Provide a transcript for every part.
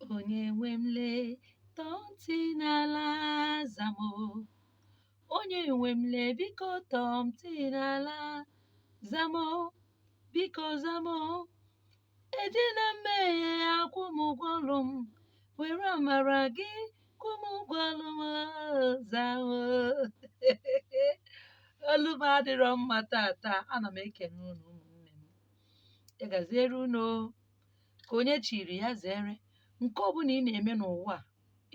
onye nwe m lee tọọ ntị n'ala zamo onye nwe m lee biko tọọ ntị n'ala zamo biko zamo ejila mmehie akwụ m ụgwọ ọlụ m were amara gị kwụ m ụgwọ ọlụ m zamo olu m adịrọ mma tata. Ana m ekene unu ụmụnne m, ya gaziere unu ka onye chiri ya zere. Nke ọbụla ị na-eme n'ụwa a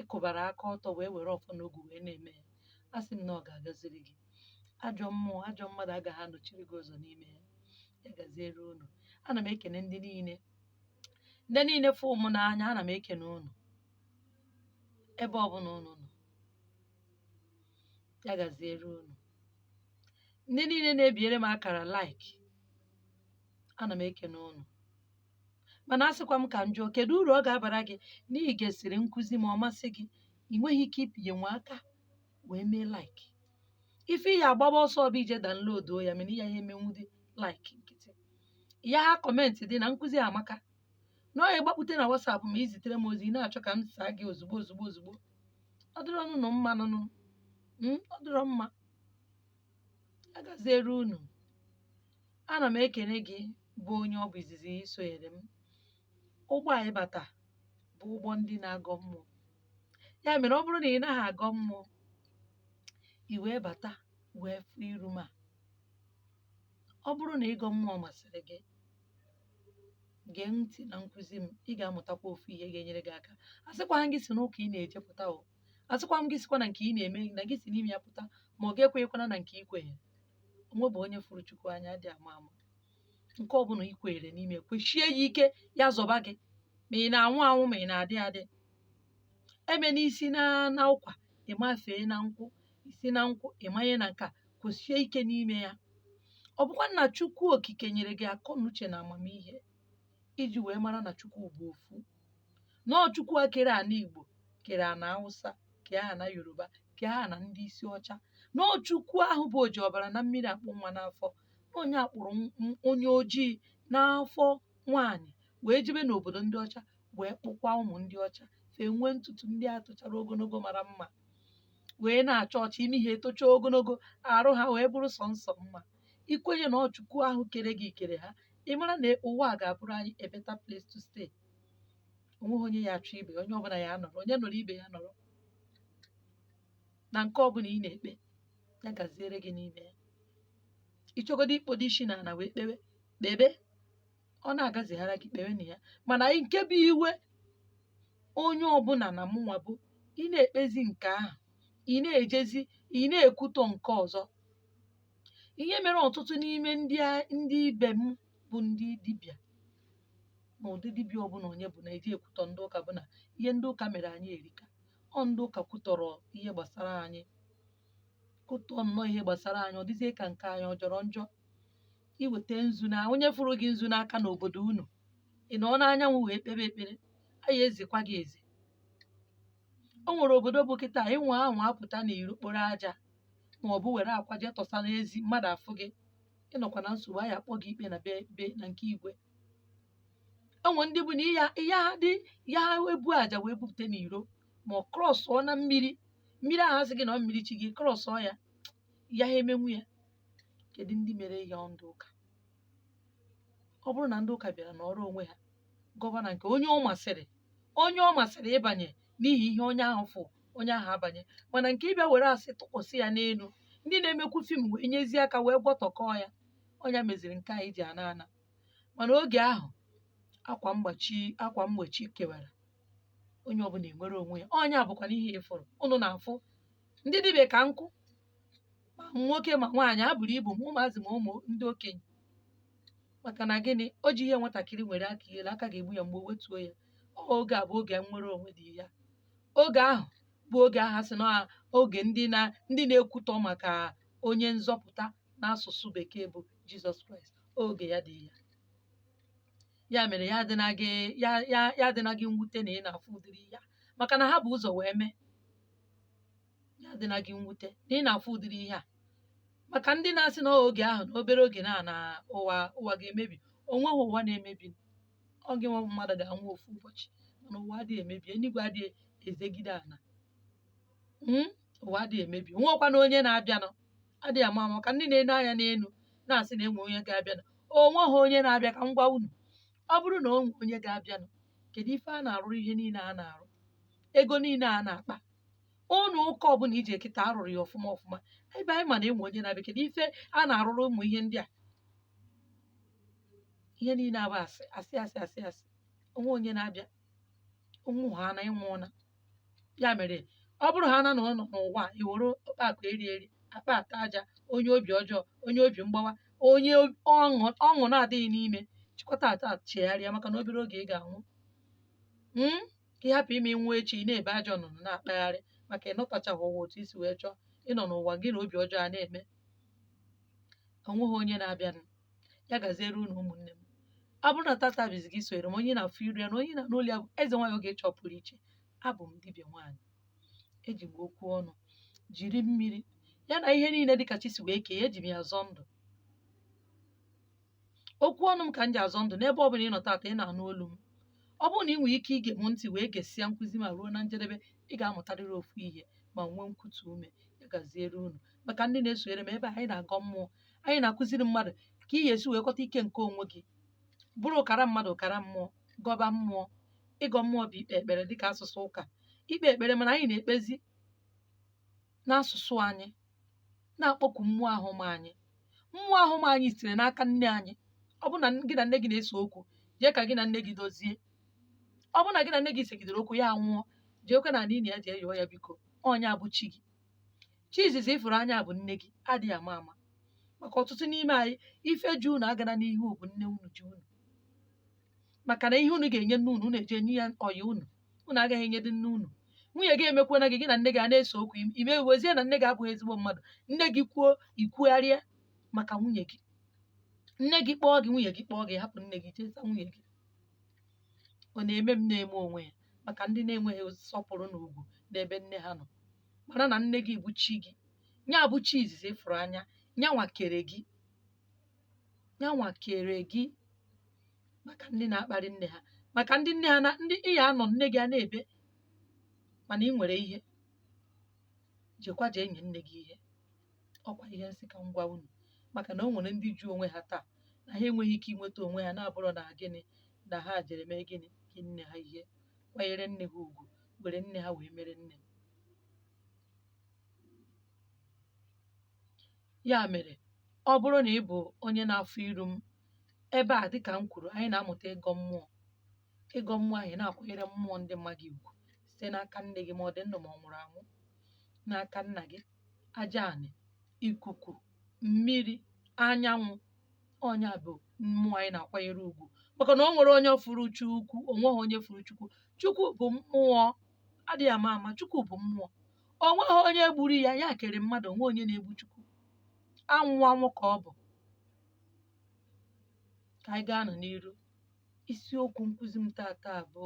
ịkụbara aka ọtọ wee were ọfọ n'ogu wee na-eme ya, a sị m na ọ ga-agaziri gị. Ajọ mmụọ ajọ mmadụ agaghị anọchiri gị ụzọ n'ime ya. Ya gaziere unu. Ana m ekene ndị niile fụ ụmụ n'anya. Ana m ekene unu ebe ọbụla unu nọ. Ya gaziere unu. Ndị niile na-ebiere m akara like, ana m ekene unu. Mana asịkwa m ka m jụọ, kedu uru ọ ga-abara gị n'ihi gesịrị nkụzi ma ọ masị gị, ị nweghị ike ịpịnye nwe aka wee mee like. Ife ihe agbaba ọsọ bụ ije download ya, mana ya emenwudi like nkịtị. Ya ha kọmentị dị na nkụzi amaka na ọ ya gbakpute na WhatsApp ma izitere m ozi ị na-achọ ka m saa gị ozugbo ozugbo ozugbo. Ọ dịrọ unu mma nụnụ. Ọ dịrọ mma. Agaziere unu. Ana m ekene gị bụ onye ọ bụ izizi isonyere m. Ụgbọ a ịbata bụ ụgbọ ndị na-agọ mmụọ. Ya mere ọ bụrụ na ị naghị agọ mmụọ, i wee bata wee fụ iru m a, ọ bụrụ na ịgọ mmụọ masịrị gị, gee ntị na nkụzi m, ị ga-amụtakwa ofu ihe ga-enyere gị aka. Asịkwa gị si n'ụka ị na-eje pụta o, asịkwa m gị sikwa na nke ị na-eme na gị si n'ime ya pụta, ma ọ ga-ekwenyekwana na nke ị kwenyere. Onwe bụ onye fụrụ Chukwu anya dị ama ama. Nke ọbụla ị kwenyere n'ime kwechie ya ike, ya zọba gị ma ị na-anwụ anwụ ma ị na-adị adị. Eme n'isi na ụkwa ịmafee na nkwụ, isi na nkwụ ịmanye na nka, kwechie ike n'ime ya. Ọ bụkwa na Chukwu okike nyere gị akọ na uche na amamihe iji wee mara na Chukwu bụ ofu. Nọọ Chukwu a kere ana Igbo, kere ana Hausa, kee ana Yoruba, kee ana ndị isi ọcha. Nọọ Chukwu ahụ bụ oji ọbara na mmiri akpụ nwa n'afọ. Onye akpụrụ onye ojii n'afọ nwaanyị wee jebe n'obodo ndị ọcha wee kpụkwa ụmụ ndị ọcha fee nwee ntutu ndị a tụchara ogologo mara mma wee na-achọ ọcha, imi ha etocha ogologo, arụ ha wee bụrụ sọ nsọ mma. Ikwenye na ọ Chukwu ahụ kere gị kere ha, ị mara na ụwa a ga-abụrụ anyị a better place to stay. Onweghị onye ya achọ ibe, onye ọbụla ya nọrọ, onye nọrọ ibe ya nọrọ. Na nke ọbụla ị na-ekpe, ya gaziere gị n'ime ya. Ịchọgodo ikpodo isi n'ala wee kpebe, ọ na-agazighara gị kpewe na ya. Mana nke bụ iwe onye ọbụla na mụnwa bụ ị na-ekpezi nke ahụ, ị na-ejezi ị na-ekwutọ nke ọzọ. Ihe mere ọtụtụ n'ime ndị ibe m bụ ndị dibịa na ụdị dibịa ọbụla onye bụ na-eji ekwutọ ndị ụka bụ na ihe ndị ụka mere anyị erika. Ọ ndị ụka kwutọrọ ihe gbasara anyị, kwutọ nnọọ ihe gbasara anyị, ọ dịzie ka nke anyị ọ jọrọ njọ. Iweta nzu na onye fụrụ gị nzu n'aka n'obodo unu, ị nọ n'anyanwụ wee kpebe ekpere, a ya ezikwa gị eze. O nwere obodo bụ kịta ịnwa ahụ apụta n'iro kporo aja ma ọ bụ were akwa jee tọsa n'ezi, mmadụ afụ gị, ịnọkwa na nsogbu, a ya akpọ gị ikpe na be na nke igwe. O nwere ndị bụ na ya ebu aja wee bupụta n'iro ma ọ krọsụọ na mmiri ahụ asị gị na ọ mmiri chi gị, krọsụọ ya, ya ha emenwu ya. Kedu ndị mere ya? Ndị ụka. Ọ bụrụ na ndị ụka bịara n'ọrụ onwe ha, gọvanọ nke onye ọ masịrị ịbanye n'ihi ihe onye ahụ fụ, onye ahụ abanye. Mana nke ịbịa were asị tụkwasị ya n'elu, ndị na-emekwu fim wee nyezie aka wee gwọtọkọọ ya, ọnya meziri nke anyị ji ana. Mana oge ahụ akwa mgbochi kewara, onye ọbụla enwere onwe ya. Ọnya bụkwa n'ihe ịfụrụ unu na-afụ ndị dibịa ka nkụ, ma nwoke ma nwaanyị, ha buru ibu ma ụmụazị ma ụmụ ndị okenye. Maka na gịnị? O ji ihe nwatakịrị nwere aka ihere, aka ga-egbu ya mgbe o wetuo ya. Oge a bụ oge nwere onwe dị ya. Oge ahụ bụ oge ahụ sị na oge ndị na-ekwutọ maka onye nzọpụta n'asụsụ bekee bụ Jizọs Kraịst. Oge ya dị ya. Ya mere ya adịna gị mwute na ị na-afụ ụdịrị ya, maka na ha bụ ụzọ wee mee. Ya adịna gị mwute na ị na-afụ ụdịrị ihe a, maka ndị na-asị na oge ahụ na obere oge na ụwa ga-emebi. Onweghị ụwa na-emebi. Ọ gị nwa mmadụ ga-anwụ ofu ụbọchị. mana ụwa adịghị emebi, eluigwe adịghị ezegide ana. Ụwa adịghị emebi, onwekwana onye na-abịanụ, adịghị ama ama ka ndị na-enu anya n'elu na-asị na enwe onye ga-abịanụ. Onweghị onye na-abịa ka m gwa unu. Ọ bụrụ na onwe onye ga-abịanụ, kedu ife a na-arụrụ ihe niile a na-arụ, ego niile a na-akpa, ụnụ ụka ọbụla ije kịta arụrụ ya ọfụma ọfụma, ebe anyị ma na enwe onye na-abịa, kedu ife a na-arụrụ ụmụ ihe ndị a? Ihe niile abụ asị. Onwe onye na-abịa, ụmụ ha na ịnwụ ụna. Ya mere ọ bụrụ ha na nọ n'ụwa iwere akpa eri akpa ata aja, onye obi ọjọọ, onye obi mgbawa, onye ọṅụ na-adịghị n'ime, chịkọta ata chegharịa maka na obere oge ị ga-anwụ. Ka ị hapụ ime nwa echi ị na-ebe ajọ ọnụnụ na-akpagharị maka ịnọtachaghị ụwa otu isi wee chọọ, ịnọ n'ụwa gị na obi ọjọọ a na-eme. Onweghị onye na-abịanụ. Ya gaziere unu ụmụnne m. Ọ bụrụ na tata bizi gị sonyere m, onye na-afụ iru ya na onye na n'olu ya bụ eze nwaanyị oge chọpụrụ iche. Abụ m dibịa nwaanyị, eji m okwu ọnụ jiri mmiri ya na ihe niile dịka chi si wee kee, eji m ya azọ ndụ. Okwu ọnụ m ka m ji azọ ndụ n'ebe ọ bụla ị nọ tata ị na-anụ olu m. Ọ bụrụ na ị nwere ike ige m ntị wee gesịa nkụzi ma ruo na njedebe, ị ga-amụtarịrị ofu ihe ma nwee nkwutu ume. Ya gaziere unu. Maka ndị na-esonyere m ebe anyị na-agọ mmụọ, anyị na-akụziri mmadụ ka ị ga-esi wee kọta ike nke onwe gị, bụrụ ụkara mmadụ ụkara mmụọ, gọba mmụọ. Ịgọ mmụọ bụ ikpe ekpere dịka asụsụ ụka, ikpe ekpere mana anyị na-ekpezi n'asụsụ anyị, na-akpọku mmụọ ahụm anyị. Mmụọ ahụm anyị sitere n'aka nne anyị. Ọ bụ na gị na nne gị na-ese okwu, jee ka gị na nne gị dozie. Ọ bụ na gị na nne gị segidere okwu ya nwụọ, jeekwe na n'ihi ya jee yọọ ya biko, onye abụ chi gị. Chi izizi ịfụrụ anya bụ nne gị, adịghị ama ama. Maka ọtụtụ n'ime anyị, ife ji unu agara n'ihu bụ nne unu ji unu. Maka na ihe unu ga-enye nne unu eji enye ya ọya unu agaghị enye dị nne unu. Nwunye gị emekwana gị na nne gị a na-ese okwu, ime wezie na nne gị abụghị ezigbo mmadụ. Nne gị kwuo ikwugharịa maka nwunye gị. Nne gị kpọọ gị, nwunye gị kpọọ gị, hapụ nne gị jee saa nwunye gị. Ọ na-eme m na-eme onwe ya maka ndị na-enweghị nsọpụrụ na ugwu n'ebe nne ha nọ. Mara na nne gị bụ chi gị, nya bụ chi izizi ịfụrụ anya, nyanwa kere gị. Maka ndị na-akparị nne ha, maka ndị nne ha na ndị ị ya anọ nne gị a na-ebe, mana ị nwere ihe, jekwa jee nye nne gị ihe. Ọkwa ihe nsị ka m gwa unu. Maka na o nwere ndị ju onwe ha taa na ha enweghị ike inweta onwe ha, na-abụrụ na gịnị na ha jere mee gịnị gị nne ha ihe, kwanyere nne ha ugwu, were nne ha wee mere nne. Ya mere ọ bụrụ na ị bụ onye na-afụ iru m, ebe a dịka m kwuru, anyị na-amụta ịgọ mmụọ. Ịgọ mmụọ anyị na-akwanyere mmụọ ndị mmadụ ugwu site n'aka nne gị ma ọ dị ndụ ma ọ nwụrụ anwụ, n'aka nna gị, aja anị, ikuku, mmiri, anyanwụ. Onye a bụ mmụọ anyị na-akwanyere ugwu. Maka na o nwere onye furu Chukwu, onweghị onye furu Chukwu. Chukwu bụ mmụọ, adịghị ama ama. Chukwu bụ mmụọ, onweghị onye gburu ya. Ya kere mmadụ, onwe onye na-egbu Chukwu. Anwụ ka ọ bụ. Ka anyị gaa nọ n'iru. Isiokwu nkụzi m tata bụ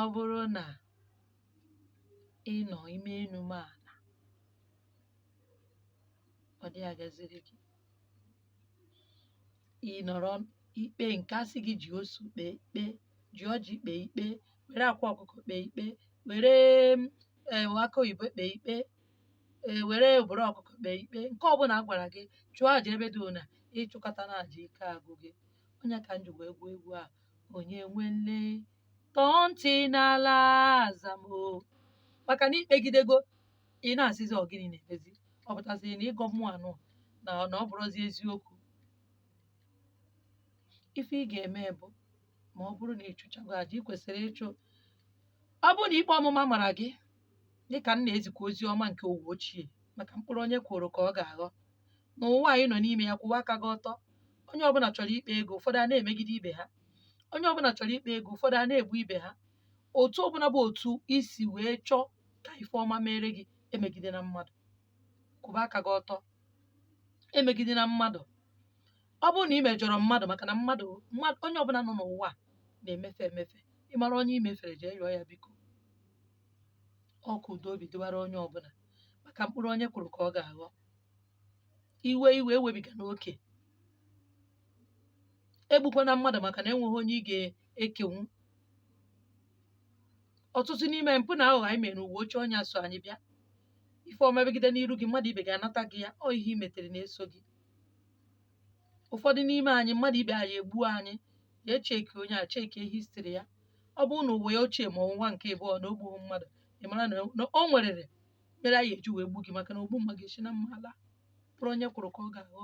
ọ bụrụ na ị nọ ime enu m ala, ọ dị agaziri gị. Ị nọrọ ikpe nke asị gị ji osu kpee ikpe, ji ọjị kpee ikpe, were akwa ọkụkọ kpee ikpe, were aka oyibo kpee ikpe, were ụbụrụ ọkụkọ kpee ikpe. Nke ọbụla a gwara gị chụọ aja ebe dị ona, ịchụkọta na aja ike agụ gị. Onye ka m ji wee gụọ egwu a, onye nwele tọọ ntị n'ala azamo. Maka na ikpegidego, ị na-asịzi ọgịnị na-emezi. Ọ pụtasịrị na ịgọ mmụọ anụ na ọ bụrụzi eziokwu. Ife ị ga-eme bụ, ma ọ bụrụ na ị chụchago aja ị kwesịrị ịchụ, ọ bụrụ na ikpe ọmụma mara gị, dịka m na-ezikwa ozi ọma nke ụwa ochie, maka mkpụrụ onye kwụrụ ka ọ ga-aghọ. N'ụwa anyị nọ n'ime ya, kwụwa aka gị ọtọ. Onye ọbụla chọrọ ikpe ego, ụfọdụ a na-emegide ibe ha. Onye ọbụla chọrọ ikpe ego, ụfọdụ a na-egbu ibe ha. Otu ọbụla bụ otu isi wee chọọ ka ife ọma mere gị, emegide na mmadụ. Kwụba aka gị ọtọ, emegide na mmadụ. Ọ bụrụ na ị mejọrọ mmadụ, maka na mmadụ onye ọbụla nọ n'ụwa na-emefe emefe. Ị mara onye imefere, jee yọọ ya biko. Ọ ka udo obi dịwara onye ọbụla, maka mkpụrụ onye kwụrụ ka ọ ga-aghọ. Iwe ewebiga n'oke. egbukwana mmadụ maka na enweghị onye ị ga-ekenwu. Ọtụtụ n'ime mpụ na aghụghọ anyị mere n'uwe ochie ọnya so anyị bịa. Ife ọma megide n'iru gị, mmadụ ibe ga-anata gị ya, ọ ihe i metere na-eso gị. Ụfọdụ n'ime anyị, mmadụ ibe anyị egbuo anyị, ya echeki onye a cheki histri ya. Ọ bụrụ na uwe ochie ma ọnwụnwa nke abụọ na ogbughị mmadụ, ị mara na o nwerere mere anyị eji wee gbu gị, maka na ogbu mma ga-esi na mma ala. Bụrụ onye kwuru ka ọ ga-aghọ.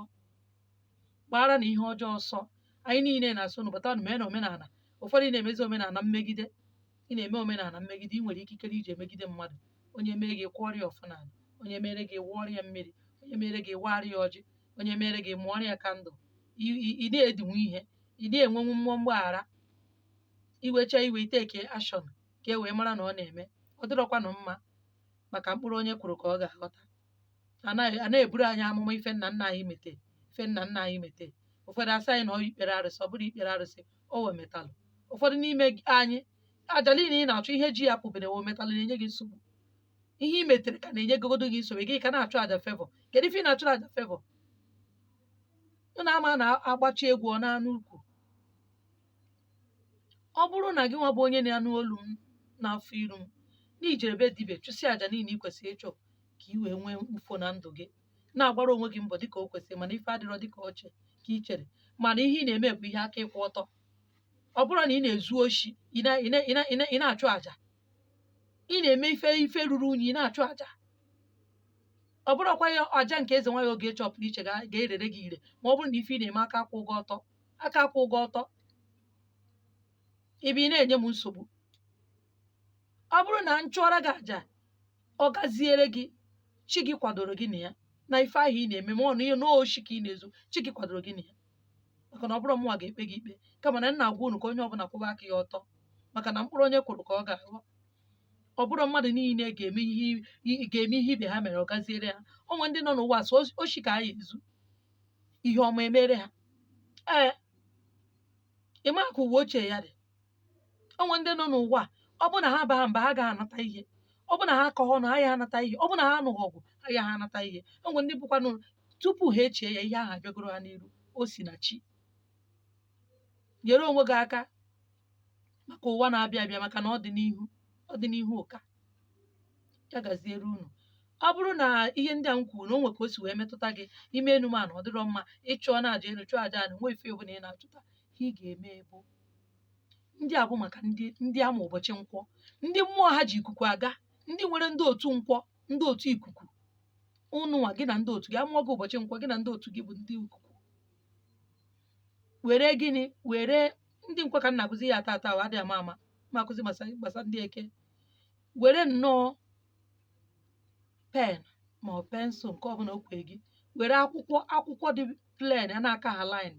Gbara na ihe ọjọọ ọsọ. Anyị niile na-asụ n'ụbata mee na omenala. Ụfọdụ na-emezi omenala mmegide. Ị na-eme omenala mmegide, ị nwere ikikere iji emegide mmadụ. Onye mee gị kwụọrọ ya ọfụnala, onye mere gị wụọrọ ya mmiri, onye mere gị wara ya ọjị, onye mere gị mụọrọ ya kandụl. Ị na-edinwe ihe, ị na-enwenwu mmụọ mgbaghara. Iwecha iwe iteke ashọn ka e wee mara na ọ na-eme. Ọ dịrọkwanụ mma, maka mkpụrụ onye kwuru ka ọ ga-aghọta. A na-eburu anyị amụma ife nna nna anyị mete, ife nna nna anyị mete. Ụfọdụ asị anyị na ọ ikpere arụsị, ọ bụrụ ikpere arụsị o wee metalụ. Ụfọdụ n'ime anyị, aja niile ị na-achụ ihe ji ya pụbere o metalụ na-enye gị nsogbu. Ihe i metere ka na-enye gogodo gị nsogbu, gị ka na-achụ aja fevọ. Kedu ife ị na-achụ aja fevọ? Unu ama na-agbachi egwu ọ na-anụ ukwu. Ọ bụrụ na gị nwa bụ onye na-anụ olu m n'afọ iru m, na ijere be dibịa chụsị aja niile ị kwesịrị ịchụ ka ị wee nwee mfo na ndụ gị, na-agbara onwe gị mbọ dịka o kwesịrị, mana ife adịrọ dịka oche ka ị chere, mana ihe ị na-eme bụ ihe aka ịkwụ ọtọ. Ọ bụrụ na ị na-ezu oshi, ị na-achụ aja, ị na-eme ife ruru unyi, ị na-achụ aja. Ọ bụrụkwa ya aja nke eze nwaanyị oge chọpụrụ iche ga-erere gị ire, ma ọ bụrụ na ife ị na-eme aka akwụ ụgwọ ọtọ. Aka akwụ ụgwọ ọtọ ebe ị na-enye m nsogbu. Ọ bụrụ na m chụọrọ gị aja, ọ gaziere gị, chi gị kwadoro gị na ya, na ife ahụ ị na-eme, ma ọ na ihe n'oshi ka ị na-ezu, chi gị kwadoro gị na ya. Maka na ọ bụrụ mụnwa ga-ekpe gị ikpe, kama na nna agwa unu ka onye ọbụla kwụba aka ya ọtọ, maka na mkpụrụ onye kwuru ka ọ ga-aghọ. Ọ bụrụ mmadụ niile ga-eme ihe ibe ha mere ọ gaziere ha. Onwe ndị nọ n'ụwa so oshi ka anyị ezu, ihe ọma emere ha. Ee, ịma ka uwe ochie ya dị. Onwe ndị nọ n'ụwa, ọ bụ na ha baa mba ha ga-anata ihe, ọ bụ na ha kọọ ọnụ ha ya anata ihe, ọ bụ na ha anụghị ọgwụ ha ya anata ihe. Onwe ndị bụkwanụ tupu ha echie ya ihe ahụ abịagoro ha n'iru, o si na chi. Nyere onwe gị aka maka ụwa na-abịa abịa, maka na ọ dị n'ihu ụka. Ya gaziere unu. Ọ bụrụ na ihe ndị a m kwuru na o nwe ka o si wee metụta gị ime enumana ọ dịrọ mma, ịchụọ na aja elu chụọ aja anụ, nwe ife ọbụla ị na-achụta, ihe ị ga-eme bụ ndị a bụ maka ndị ama ụbọchị nkwọ, ndị mmụọ ha ji ikuku aga, ndị nwere ndị otu nkwọ, ndị otu ikuku. Ụnụnwa gị na ndị otu gị amụọ gị ụbọchị nkwọ, gị na ndị otu gị bụ ndị ikuku. Were gịnị? Were ndị nkwa ka nna akụzi ya ata adịghị ama ama, ma akụzi gbasa ndị eke. Were nnọọ pen ma ọ pensụl nke ọbụla okwe gị, were akwụkwọ dị plen, a na-aka ha line,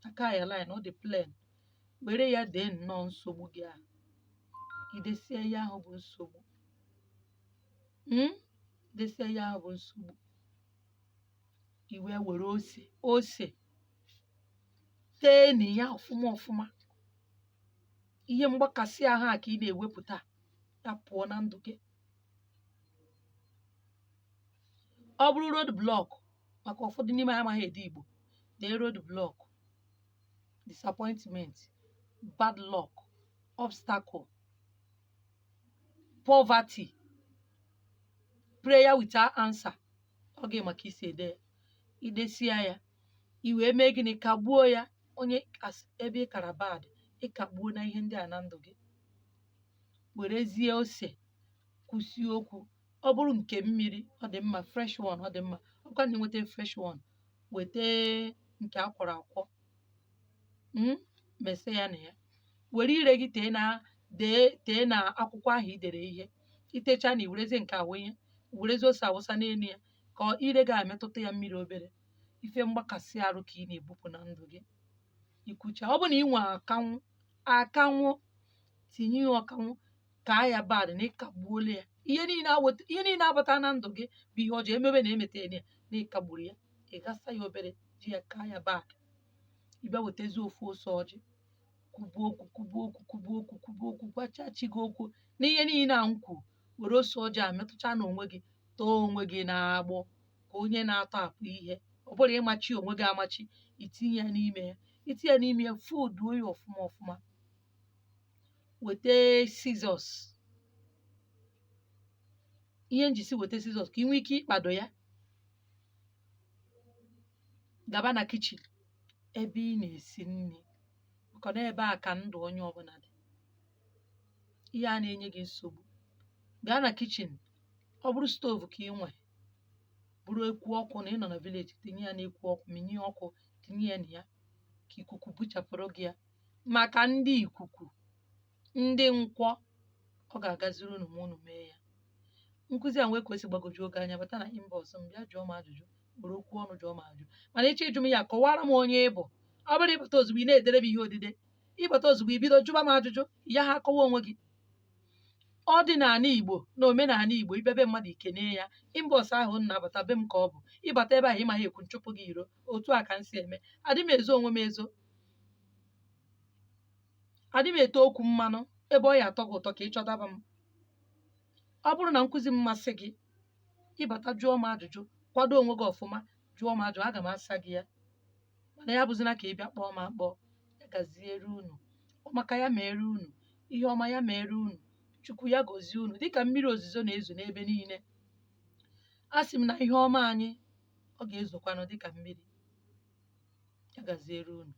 aka ya line, ọ dị plen. Were ya dee nnọọ nsogbu gị ahụ, idesie ya ahụ bụ nsogbu. Desie ya ahụ bụ nsogbu. Iwe were ose tee na ya ọfụma ọfụma. Ihe mgbakasị ahụ a ka ị na-ewepụta ya pụọ na ndụ gị. Ọ bụrụ road block, maka ụfọdụ n'ime ha amaghị ede Igbo, dee road block, disappointment, bad luck, obstacle, poverty, prayer without answer. Ọ ga maka isi ede ya. Idesia ya, i wee mee gịnị? Kagbuo ya. Onye ebe ị kara bad, ịkagbuo na ihe ndị a na ndụ gị. Werezie ose kwụsie okwu. Ọ bụrụ nke mmiri, ọ dị mma, fresh one, ọ dị mma. Ọkwa na nweta fresh one, weta nke akwọrọ akwọ, mese ya na ya. Were ire gị tee na akwụkwọ ahụ idere ihe. Itecha na iwerezie nke awụnye, werezie ose awụsa n'elu ya, ka ire ga-emetụta ya mmiri obere. Ife mgbakasị arụ ka ị na-ebupụ na ndụ gị. Ikwucha, ọ bụ na ị nwe akanwụ, tinye ya ọkanwụ, ka ya bad na ịkagbuola ya. Ihe niile abata na ndụ gị bụ ihe ọjọọ emebe na emete ya na ịkagburu ya. Ị gasa ya obere, ji ya ka ya bad. Ị bịa wetazie ofu ose ọjị, kwubuo okwu, gwachachi gị okwu na ihe niile a nkwu. Were ose ọjị a metụcha na onwe gị, too onwe gị na-agbọ ka onye na-atọ apụ ihe. Ọ bụrụ ịmachi onwe gị amachi, itinye ya n'ime ya. itinye n'ime ya fooduo ya ọfụma ọfụma, weta scissors, ihe njisi weta scissors ka ị nwee ike ịkpado ya, gaba na kichin ebe ị na-esi nri, maka na ebe a ka ndụ onye ọbụla dị. Ihe a na-enye gị nsogbu, gaa na kichin, ọ bụrụ stovu ka ị nwe, bụrụ ekwu ọkụ na ị nọ na village, tinye ya n'ekwu ọkụ, minye ọkụ, tinye ya na ya ka ikuku buchapụrụ gị ya. Maka ndị ikuku, ndị nkwọ, ọ ga-agaziri unu ma unu mee ya. Nkụzi a nwee ka o si gbagwoju oge anya, bata na inbox m bịa jụọ m ajụjụ, were okwu ọnụ jụọ m ajụjụ. Mana ịchọ ịjụ m ya, kọwara m onye ị bụ. Ọ bụrụ ịbata ozugbo ị na-edere m ihe odide, ịbata ozugbo ibido jụba m ajụjụ, ya ha akọwa onwe gị. Ọdịnala Igbo na omenala Igbo, ibebe mmadụ ikene ya, inbox ahụ na-abata be m ka ọ bụ ịbata ebe ahụ ịmaghị ekwu nchụpụ gị iro. Otu a ka m si eme, adị m ezo onwe m ezo, adị m ete okwu mmanụ ebe ọ ya atọ gị ụtọ ka ị chọtaba m. Ọ bụrụ na nkụzi m masị gị, ịbata jụọ m ajụjụ, kwado onwe gị ọfụma, jụọ m ajụjụ, aga m asa gị ya. Mana ya bụzina ka ị bịa kpọọ m akpọ. Ya gaziere unu, ọmaka ya mere unu, ihe ọma ya mere unu, Chukwu ya gozie unu dịka mmiri ozuzo na-ezo n'ebe niile. A sị m na ihe ọma anyị, ọ ga-ezokwanụ dịka mmiri. Ya gaziere unu.